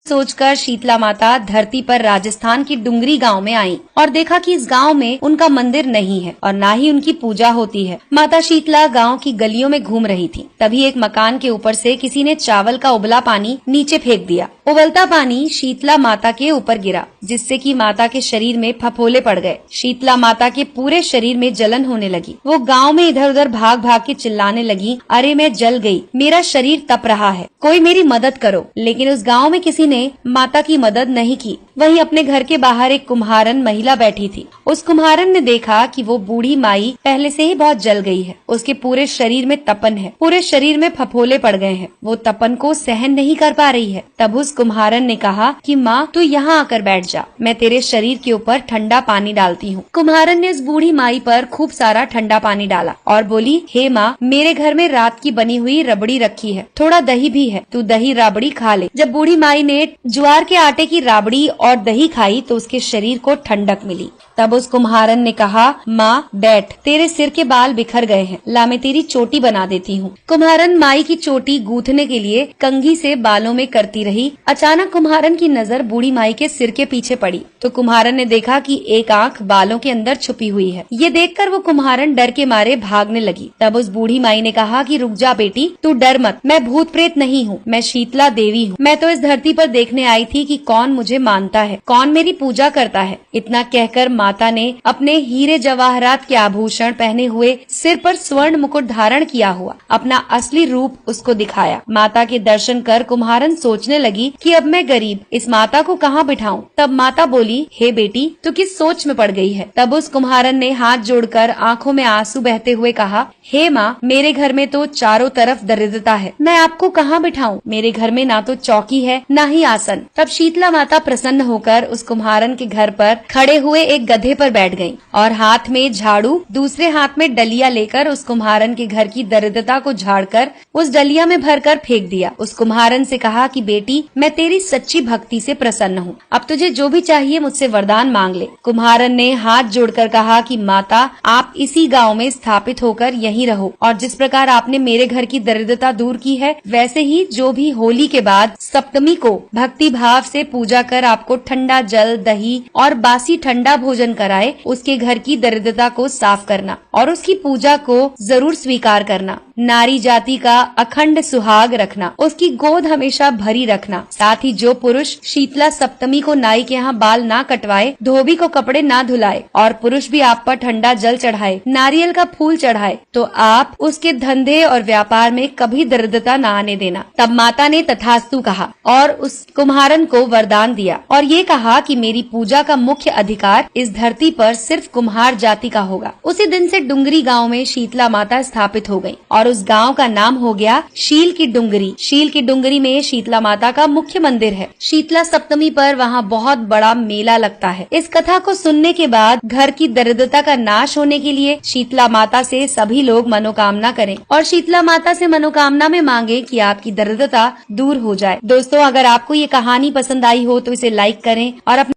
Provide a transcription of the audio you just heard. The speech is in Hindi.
सोचकर शीतला माता धरती पर राजस्थान की डुंगरी गांव में आई और देखा कि इस गांव में उनका मंदिर नहीं है और ना ही उनकी पूजा होती है। माता शीतला गांव की गलियों में घूम रही थी। तभी एक मकान के ऊपर से किसी ने चावल का उबला पानी नीचे फेंक दिया। उबलता पानी शीतला माता के ऊपर गिरा, जिससे कि माता के शरीर में फफोले पड़ गए। शीतला माता के पूरे शरीर में जलन होने लगी। वो गांव में इधर उधर भाग भाग के चिल्लाने लगी, अरे मैं जल गई, मेरा शरीर तप रहा है, कोई मेरी मदद करो। लेकिन उस गांव में किसी ने माता की मदद नहीं की। वहीं अपने घर के बाहर एक कुम्हारन महिला बैठी थी। उस कुम्हारन ने देखा कि वो बूढ़ी माई पहले से ही बहुत जल गई है। उसके पूरे शरीर में तपन है, पूरे शरीर में फफोले पड़ गए हैं। वो तपन को सहन नहीं कर पा रही है। तब उस कुम्हारन ने कहा कि माँ तू यहाँ आकर बैठ जा, मैं तेरे शरीर के ऊपर ठंडा पानी डालती हूँ। कुम्हारन ने उस बूढ़ी माई पर खूब सारा ठंडा पानी डाला और बोली, हे माँ, मेरे घर में रात की बनी हुई रबड़ी रखी है, थोड़ा दही भी है, तू दही राबड़ी खा ले। जब बूढ़ी माई ने ज्वार के आटे की राबड़ी और दही खाई तो उसके शरीर को ठंडक मिली। तब उस कुम्हारन ने कहा, माँ बैठ, तेरे सिर के बाल बिखर गए हैं, ला मैं तेरी चोटी बना देती हूँ। कुम्हारन माई की चोटी गूंथने के लिए कंघी से बालों में करती रही। अचानक कुम्हारन की नजर बूढ़ी माई के सिर के पीछे पड़ी तो कुम्हारन ने देखा कि एक आंख बालों के अंदर छुपी हुई है। ये देखकर वो कुम्हारन डर के मारे भागने लगी। तब उस बूढ़ी माई ने कहा कि रुक जा बेटी, तू डर मत, मैं भूत प्रेत नहीं हूँ, मैं शीतला देवी हूँ। मैं तो इस धरती पर देखने आई थी कि कौन मुझे मानता है, कौन मेरी पूजा करता है। इतना कहकर माता ने अपने हीरे जवाहरात के आभूषण पहने हुए, सिर पर स्वर्ण मुकुट धारण किया हुआ अपना असली रूप उसको दिखाया। माता के दर्शन कर कुम्हारन सोचने लगी कि अब मैं गरीब, इस माता को कहाँ बिठाऊं। तब माता बोली, हे बेटी, तू किस सोच में पड़ गई है। तब उस कुम्हारन ने हाथ जोड़कर आंखों में आंसू बहते हुए कहा, हे माँ, मेरे घर में तो चारों तरफ दरिद्रता है, मैं आपको कहाँ बिठाऊं। मेरे घर में ना तो चौकी है ना ही आसन। तब शीतला माता प्रसन्न होकर उस कुम्हारन के घर पर खड़े हुए एक गधे पर बैठ गईं और हाथ में झाड़ू, दूसरे हाथ में डलिया लेकर उस कुम्हारन के घर की दरिद्रता को झाड़कर उस डलिया में भरकर फेंक दिया। उस कुम्हारन से कहा कि बेटी, मैं तेरी सच्ची भक्ति से प्रसन्न हूँ, अब तुझे जो भी चाहिए मुझसे वरदान मांग ले। कुम्हारन ने हाथ जोड़कर कहा कि माता, आप इसी गाँव में स्थापित होकर यहीं रहो और जिस प्रकार आपने मेरे घर की दरिद्रता दूर की है, वैसे ही जो भी होली के बाद सप्तमी को भक्ति भाव से पूजा कर आपको ठंडा जल, दही और बासी ठंडा भोजन कराए, उसके घर की दरिद्रता को साफ करना और उसकी पूजा को जरूर स्वीकार करना। नारी जाति का अखंड सुहाग रखना, उसकी गोद हमेशा भरी रखना। साथ ही जो पुरुष शीतला सप्तमी को नाई के यहाँ बाल ना कटवाए, धोबी को कपड़े ना धुलाए और पुरुष भी आप पर ठंडा जल चढ़ाए, नारियल का फूल चढ़ाए, तो आप उसके धंधे और व्यापार में कभी दरिद्रता न आने देना। तब माता ने तथास्तु कहा और उस कुम्हारन को वरदान दिया और ये कहा कि मेरी पूजा का मुख्य अधिकार इस धरती पर सिर्फ कुम्हार जाति का होगा। उसी दिन से डुंगरी गांव में शीतला माता स्थापित हो गई और उस गांव का नाम हो गया शील की डुंगरी। शील की डुंगरी में शीतला माता का मुख्य मंदिर है। शीतला सप्तमी पर वहाँ बहुत बड़ा मेला लगता है। इस कथा को सुनने के बाद घर की दरिद्रता का नाश होने के लिए शीतला माता से सभी लोग मनोकामना करें और शीतला माता से मनोकामना में मांगे कि आपकी दरिद्रता दूर हो जाए। दोस्तों, अगर आपको ये कहानी पसंद आई हो तो इसे लाइक करें और अपने